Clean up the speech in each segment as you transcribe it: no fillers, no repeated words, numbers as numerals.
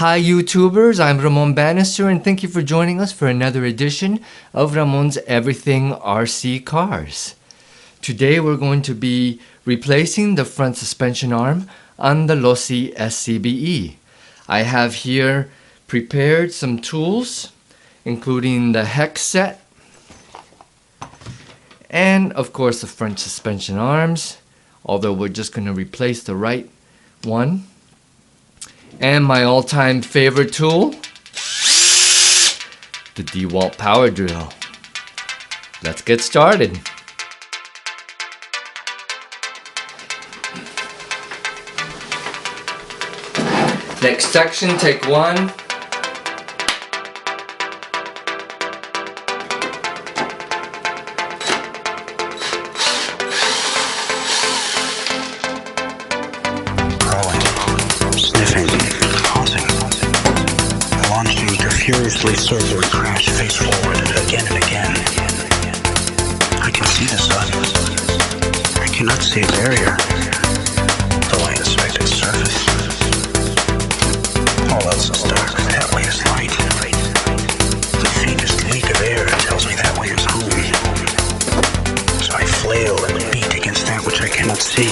Hi YouTubers, I'm Ramon Bannister and thank you for joining us for another edition of Ramon's Everything RC Cars. Today we're going to be replacing the front suspension arm on the Losi SCBE. I have here prepared some tools, including the hex set, and of course the front suspension arms, although we're just going to replace the right one. And my all-time favorite tool, the DeWalt power drill. Let's get started. Next section, take one. Furiously circle and crash face forward again and again. I can see the sun. I cannot see a barrier, though I inspect its surface. All else is dark, that way is light. The faintest leak of air tells me that way is home. So I flail and beat against that which I cannot see.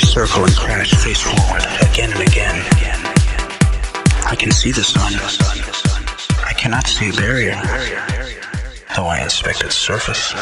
Circle and crash face forward again and again. I can see the sun. I cannot see a barrier, though I inspect its surface.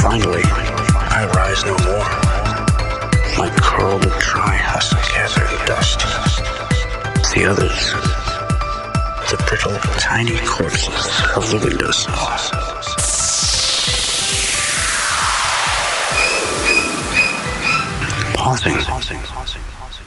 Finally, I rise no more. My curled and dry husk gather in dust. The others, the brittle, tiny corpses of the windowsills. pausing.